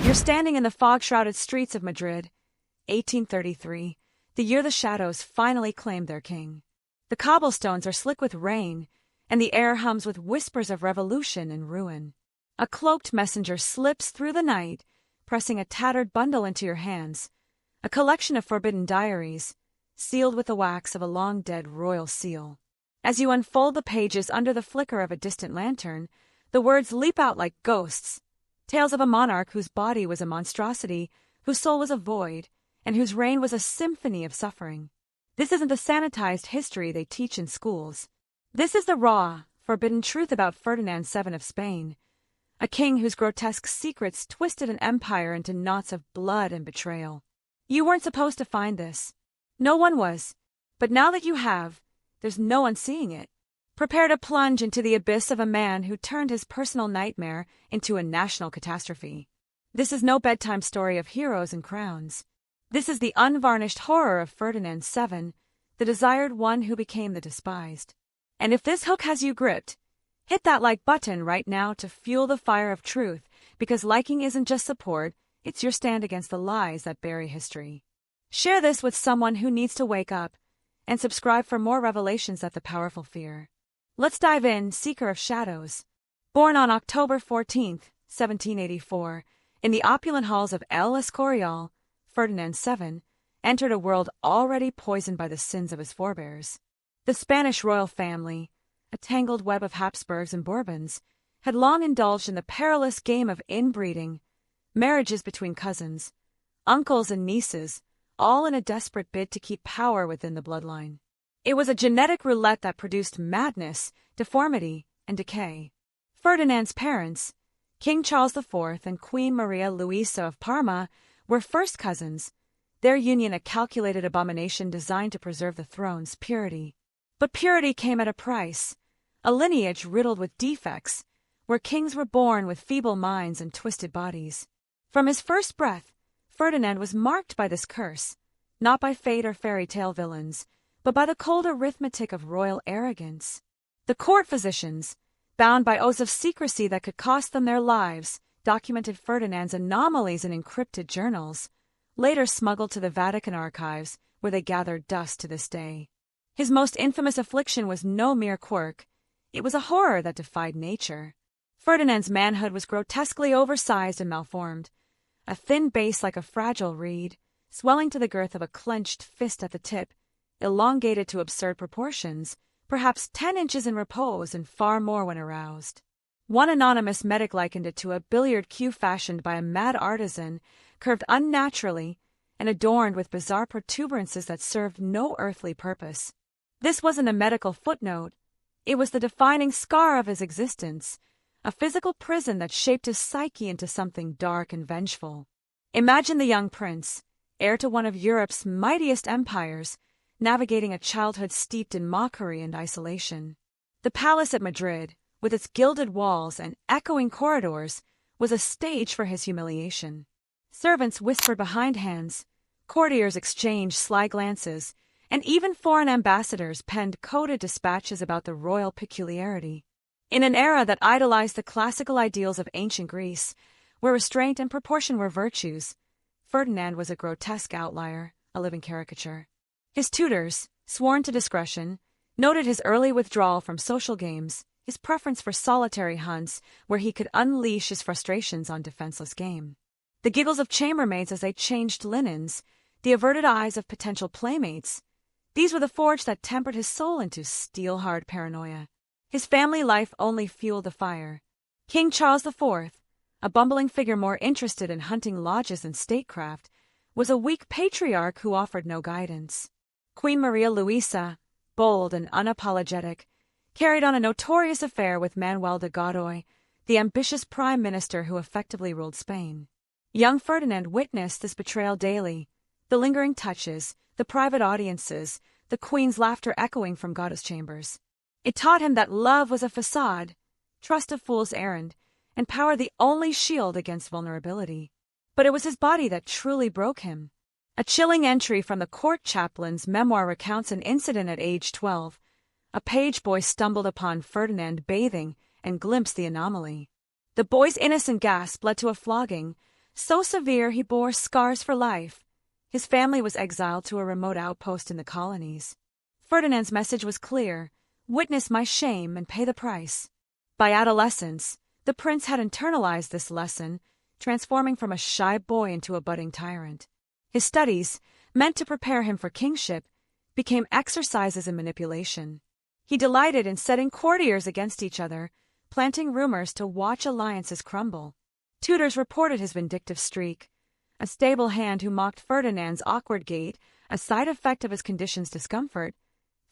You're standing in the fog-shrouded streets of Madrid, 1833, the year the shadows finally claimed their king. The cobblestones are slick with rain, and the air hums with whispers of revolution and ruin. A cloaked messenger slips through the night, pressing a tattered bundle into your hands, a collection of forbidden diaries, sealed with the wax of a long-dead royal seal. As you unfold the pages under the flicker of a distant lantern, the words leap out like ghosts, tales of a monarch whose body was a monstrosity, whose soul was a void, and whose reign was a symphony of suffering. This isn't the sanitized history they teach in schools. This is the raw, forbidden truth about Ferdinand VII of Spain, a king whose grotesque secrets twisted an empire into knots of blood and betrayal. You weren't supposed to find this. No one was. But now that you have, there's no one seeing it. Prepare to plunge into the abyss of a man who turned his personal nightmare into a national catastrophe. This is no bedtime story of heroes and crowns. This is the unvarnished horror of Ferdinand VII, the desired one who became the despised. And if this hook has you gripped, hit that like button right now to fuel the fire of truth, because liking isn't just support, it's your stand against the lies that bury history. Share this with someone who needs to wake up, and subscribe for more revelations that the powerful fear. Let's dive in, Seeker of Shadows. Born on October 14, 1784, in the opulent halls of El Escorial, Ferdinand VII entered a world already poisoned by the sins of his forebears. The Spanish royal family, a tangled web of Habsburgs and Bourbons, had long indulged in the perilous game of inbreeding, marriages between cousins, uncles and nieces, all in a desperate bid to keep power within the bloodline. It was a genetic roulette that produced madness, deformity, and decay. Ferdinand's parents, King Charles IV and Queen Maria Luisa of Parma, were first cousins, their union a calculated abomination designed to preserve the throne's purity. But purity came at a price, a lineage riddled with defects, where kings were born with feeble minds and twisted bodies. From his first breath, Ferdinand was marked by this curse, not by fate or fairy tale villains, but by the cold arithmetic of royal arrogance. The court physicians, bound by oaths of secrecy that could cost them their lives, documented Ferdinand's anomalies in encrypted journals, later smuggled to the Vatican archives, where they gathered dust to this day. His most infamous affliction was no mere quirk. It was a horror that defied nature. Ferdinand's manhood was grotesquely oversized and malformed, a thin base like a fragile reed, swelling to the girth of a clenched fist at the tip, elongated to absurd proportions, perhaps 10 inches in repose and far more when aroused. One anonymous medic likened it to a billiard cue fashioned by a mad artisan, curved unnaturally and adorned with bizarre protuberances that served no earthly purpose. This wasn't a medical footnote. It was the defining scar of his existence, a physical prison that shaped his psyche into something dark and vengeful. Imagine the young prince, heir to one of Europe's mightiest empires, navigating a childhood steeped in mockery and isolation. The palace at Madrid, with its gilded walls and echoing corridors, was a stage for his humiliation. Servants whispered behind hands, courtiers exchanged sly glances, and even foreign ambassadors penned coded dispatches about the royal peculiarity. In an era that idolized the classical ideals of ancient Greece, where restraint and proportion were virtues, Ferdinand was a grotesque outlier, a living caricature. His tutors, sworn to discretion, noted his early withdrawal from social games, his preference for solitary hunts where he could unleash his frustrations on defenseless game. The giggles of chambermaids as they changed linens, the averted eyes of potential playmates, these were the forge that tempered his soul into steel-hard paranoia. His family life only fueled the fire. King Charles IV, a bumbling figure more interested in hunting lodges and statecraft, was a weak patriarch who offered no guidance. Queen Maria Luisa, bold and unapologetic, carried on a notorious affair with Manuel de Godoy, the ambitious prime minister who effectively ruled Spain. Young Ferdinand witnessed this betrayal daily, the lingering touches, the private audiences, the queen's laughter echoing from Godoy's chambers. It taught him that love was a facade, trust a fool's errand, and power the only shield against vulnerability. But it was his body that truly broke him. A chilling entry from the court chaplain's memoir recounts an incident at age 12. A page boy stumbled upon Ferdinand bathing and glimpsed the anomaly. The boy's innocent gasp led to a flogging, So severe he bore scars for life. His family was exiled to a remote outpost in the colonies. Ferdinand's message was clear: witness my shame and pay the price. By adolescence, the prince had internalized this lesson, transforming from a shy boy into a budding tyrant. His studies, meant to prepare him for kingship, became exercises in manipulation. He delighted in setting courtiers against each other, planting rumors to watch alliances crumble. Tutors reported his vindictive streak. A stable hand who mocked Ferdinand's awkward gait, a side effect of his condition's discomfort,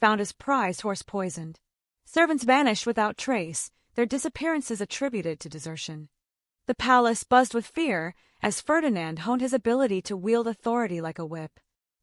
found his prized horse poisoned. Servants vanished without trace, their disappearances attributed to desertion. The palace buzzed with fear as Ferdinand honed his ability to wield authority like a whip.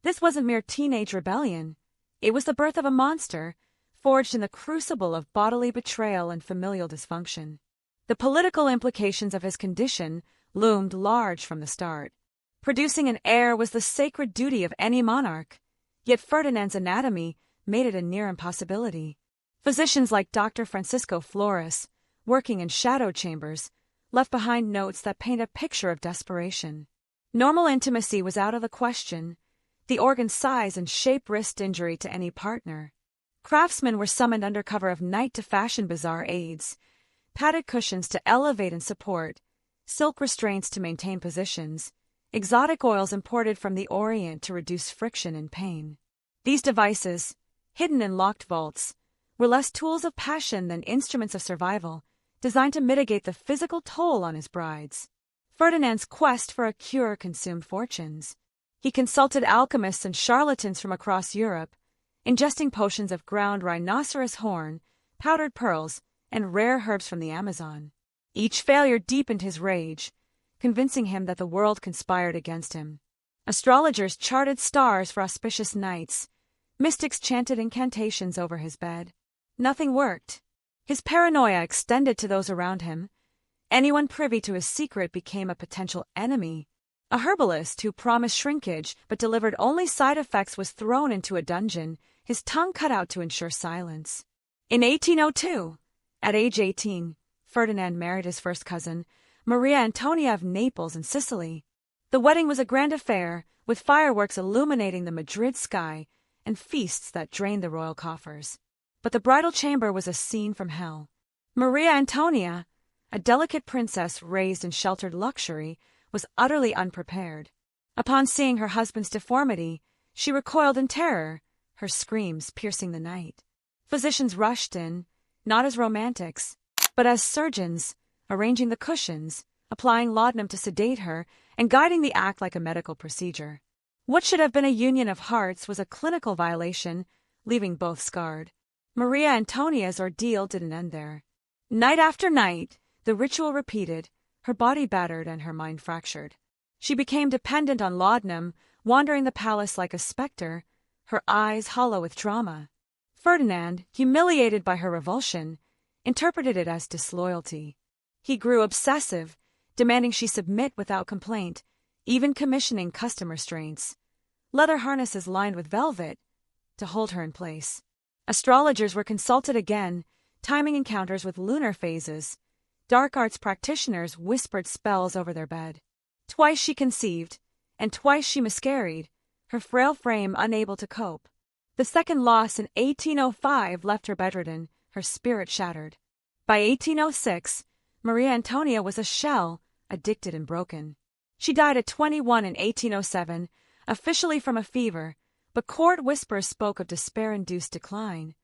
This wasn't mere teenage rebellion. It was the birth of a monster, forged in the crucible of bodily betrayal and familial dysfunction. The political implications of his condition loomed large from the start. Producing an heir was the sacred duty of any monarch, yet Ferdinand's anatomy made it a near impossibility. Physicians like Dr. Francisco Flores, working in shadow chambers, left behind notes that paint a picture of desperation. Normal intimacy was out of the question. The organ's size and shape risked injury to any partner. Craftsmen were summoned under cover of night to fashion bizarre aids, padded cushions to elevate and support, silk restraints to maintain positions, exotic oils imported from the Orient to reduce friction and pain. These devices, hidden in locked vaults, were less tools of passion than instruments of survival, designed to mitigate the physical toll on his brides. Ferdinand's quest for a cure consumed fortunes. He consulted alchemists and charlatans from across Europe, ingesting potions of ground rhinoceros horn, powdered pearls, and rare herbs from the Amazon. Each failure deepened his rage, convincing him that the world conspired against him. Astrologers charted stars for auspicious nights. Mystics chanted incantations over his bed. Nothing worked. His paranoia extended to those around him. Anyone privy to his secret became a potential enemy. A herbalist who promised shrinkage but delivered only side effects was thrown into a dungeon, his tongue cut out to ensure silence. In 1802, at age 18, Ferdinand married his first cousin, Maria Antonia of Naples in Sicily. The wedding was a grand affair, with fireworks illuminating the Madrid sky and feasts that drained the royal coffers. But the bridal chamber was a scene from hell. Maria Antonia, a delicate princess raised in sheltered luxury, was utterly unprepared. Upon seeing her husband's deformity, she recoiled in terror, her screams piercing the night. Physicians rushed in, not as romantics, but as surgeons, arranging the cushions, applying laudanum to sedate her, and guiding the act like a medical procedure. What should have been a union of hearts was a clinical violation, leaving both scarred. Maria Antonia's ordeal didn't end there. Night after night, the ritual repeated, her body battered and her mind fractured. She became dependent on laudanum, wandering the palace like a specter, her eyes hollow with trauma. Ferdinand, humiliated by her revulsion, interpreted it as disloyalty. He grew obsessive, demanding she submit without complaint, even commissioning custom restraints. Leather harnesses lined with velvet to hold her in place. Astrologers were consulted again, timing encounters with lunar phases. Dark arts practitioners whispered spells over their bed. Twice she conceived, and twice she miscarried, her frail frame unable to cope. The second loss in 1805 left her bedridden, her spirit shattered. By 1806, Maria Antonia was a shell, addicted and broken. She died at 21 in 1807, officially from a fever, but court whispers spoke of despair-induced decline.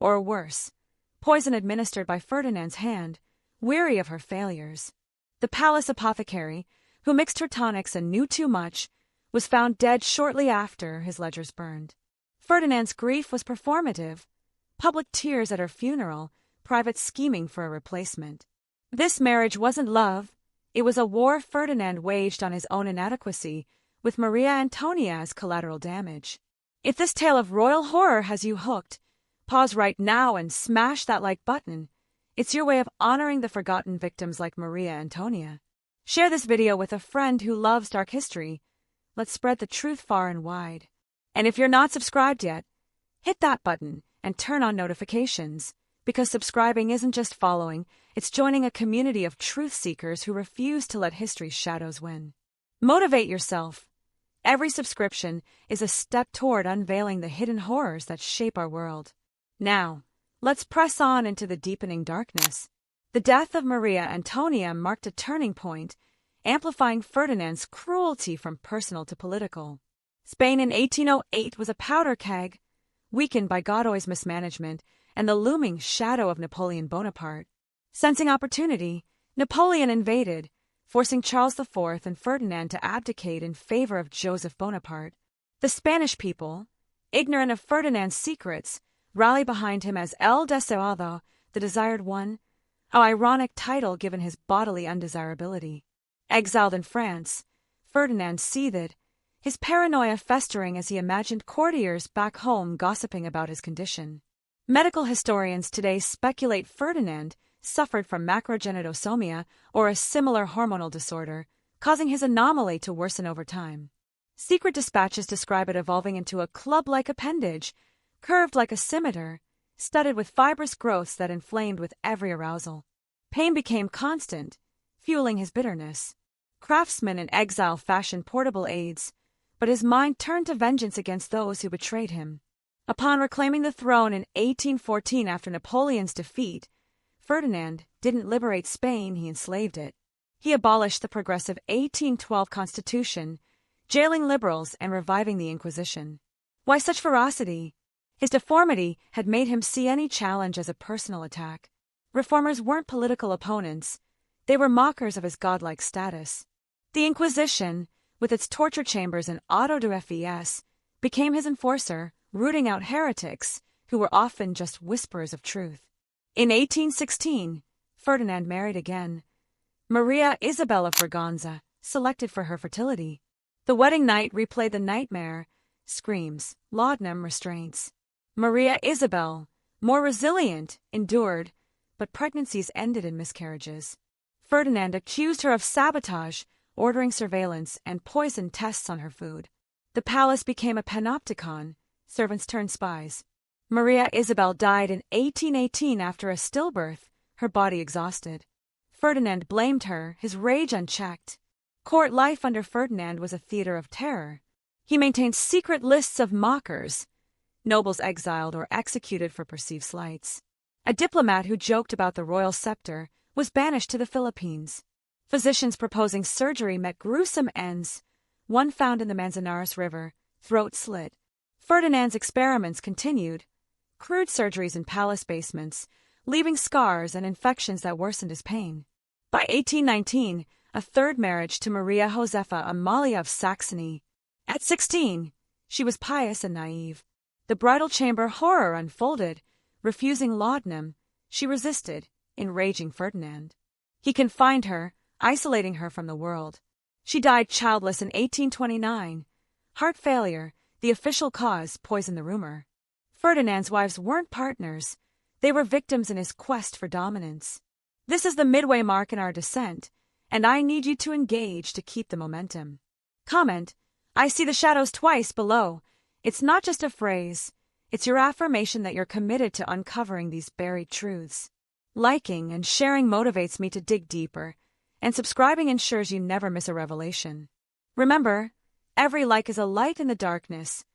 Or worse, poison administered by Ferdinand's hand, weary of her failures. The palace apothecary, who mixed her tonics and knew too much, was found dead shortly after his ledgers burned. Ferdinand's grief was performative. Public tears at her funeral, private scheming for a replacement. This marriage wasn't love. It was a war Ferdinand waged on his own inadequacy, with Maria Antonia as collateral damage. If this tale of royal horror has you hooked, pause right now and smash that like button. It's your way of honoring the forgotten victims like Maria Antonia. Share this video with a friend who loves dark history. Let's spread the truth far and wide. And if you're not subscribed yet, hit that button and turn on notifications, because subscribing isn't just following, it's joining a community of truth seekers who refuse to let history's shadows win. Motivate yourself. Every subscription is a step toward unveiling the hidden horrors that shape our world. Now, let's press on into the deepening darkness. The death of Maria Antonia marked a turning point, amplifying Ferdinand's cruelty from personal to political. Spain in 1808 was a powder keg, weakened by Godoy's mismanagement and the looming shadow of Napoleon Bonaparte. Sensing opportunity, Napoleon invaded, forcing Charles IV and Ferdinand to abdicate in favor of Joseph Bonaparte. The Spanish people, ignorant of Ferdinand's secrets, rally behind him as El Deseado, the desired one, an ironic title given his bodily undesirability. Exiled in France, Ferdinand seethed, his paranoia festering as he imagined courtiers back home gossiping about his condition. Medical historians today speculate Ferdinand suffered from macrogenitosomia or a similar hormonal disorder, causing his anomaly to worsen over time. Secret dispatches describe it evolving into a club-like appendage, curved like a scimitar, studded with fibrous growths that inflamed with every arousal. Pain became constant, fueling his bitterness. Craftsmen in exile fashioned portable aids, but his mind turned to vengeance against those who betrayed him. Upon reclaiming the throne in 1814 after Napoleon's defeat, Ferdinand didn't liberate Spain, he enslaved it. He abolished the progressive 1812 constitution, jailing liberals and reviving the Inquisition. Why such ferocity? His deformity had made him see any challenge as a personal attack. Reformers weren't political opponents. They were mockers of his godlike status. The Inquisition, with its torture chambers and auto de fes, became his enforcer, rooting out heretics who were often just whisperers of truth. In 1816, Ferdinand married again. Maria Isabel of Braganza, selected for her fertility. The wedding night replayed the nightmare, screams, laudanum restraints. Maria Isabel, more resilient, endured, but pregnancies ended in miscarriages. Ferdinand accused her of sabotage, ordering surveillance and poisoned tests on her food. The palace became a panopticon, servants turned spies. Maria Isabel died in 1818 after a stillbirth, her body exhausted. Ferdinand blamed her, his rage unchecked. Court life under Ferdinand was a theater of terror. He maintained secret lists of mockers, nobles exiled or executed for perceived slights. A diplomat who joked about the royal scepter was banished to the Philippines. Physicians proposing surgery met gruesome ends, one found in the Manzanares River, throat slit. Ferdinand's experiments continued, crude surgeries in palace basements, leaving scars and infections that worsened his pain. By 1819, a third marriage to Maria Josefa Amalia of Saxony. At 16, she was pious and naive. The bridal chamber horror unfolded. Refusing laudanum, she resisted, enraging Ferdinand. He confined her, isolating her from the world. She died childless in 1829. Heart failure, the official cause, poisoned the rumor. Ferdinand's wives weren't partners. They were victims in his quest for dominance. This is the midway mark in our descent, and I need you to engage to keep the momentum. Comment, I see the shadows twice below. It's not just a phrase. It's your affirmation that you're committed to uncovering these buried truths. Liking and sharing motivates me to dig deeper, and subscribing ensures you never miss a revelation. Remember, every like is a light in the darkness,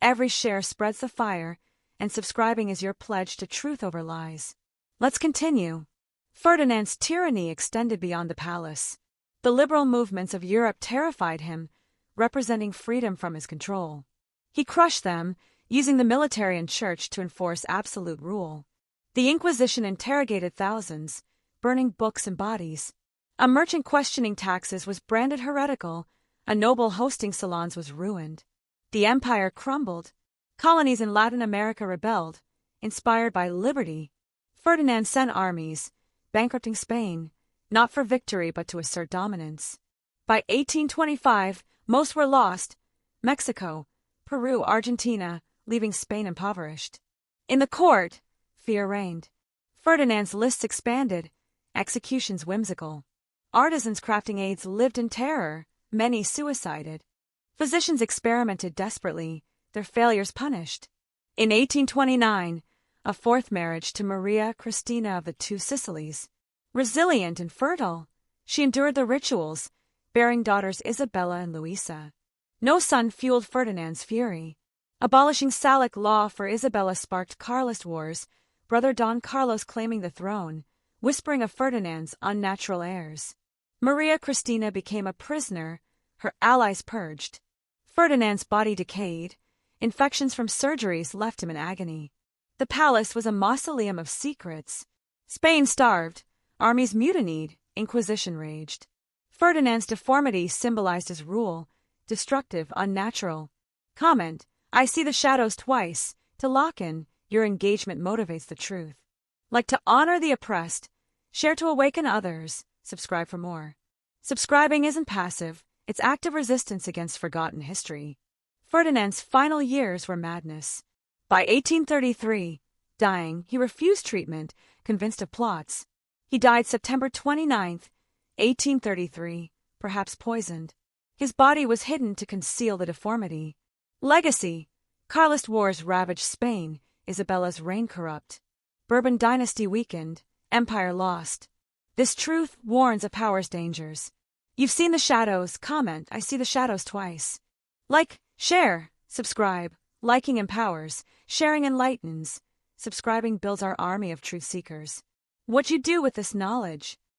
every share spreads the fire, and subscribing is your pledge to truth over lies. Let's continue. Ferdinand's tyranny extended beyond the palace. The liberal movements of Europe terrified him, representing freedom from his control. He crushed them, using the military and church to enforce absolute rule. The Inquisition interrogated thousands, burning books and bodies. A merchant questioning taxes was branded heretical. A noble hosting salons was ruined. The empire crumbled. Colonies in Latin America rebelled, inspired by liberty. Ferdinand sent armies, bankrupting Spain, not for victory but to assert dominance. By 1825, most were lost: Mexico, Peru, Argentina, leaving Spain impoverished. In the court, fear reigned. Ferdinand's lists expanded, executions whimsical. Artisans crafting aids lived in terror, many suicided. Physicians experimented desperately, their failures punished. In 1829, a fourth marriage to Maria Cristina of the Two Sicilies. Resilient and fertile, she endured the rituals, bearing daughters Isabella and Louisa. No son fueled Ferdinand's fury. Abolishing Salic law for Isabella sparked Carlist wars, brother Don Carlos claiming the throne, whispering of Ferdinand's unnatural heirs. Maria Cristina became a prisoner, her allies purged. Ferdinand's body decayed. Infections from surgeries left him in agony. The palace was a mausoleum of secrets. Spain starved, armies mutinied, Inquisition raged. Ferdinand's deformity symbolized his rule, destructive, unnatural. Comment: I see the shadows twice. To lock in, your engagement motivates the truth. Like to honor the oppressed, share to awaken others, subscribe for more. Subscribing isn't passive, it's active resistance against forgotten history. Ferdinand's final years were madness. By 1833, dying, he refused treatment, convinced of plots. He died September 29, 1833, perhaps poisoned. His body was hidden to conceal the deformity. Legacy: Carlist wars ravaged Spain, Isabella's reign corrupt. Bourbon dynasty weakened, empire lost. This truth warns of power's dangers. You've seen the shadows. Comment: I see the shadows twice. Like, share, subscribe. Liking empowers, sharing enlightens. Subscribing builds our army of truth seekers. What you do with this knowledge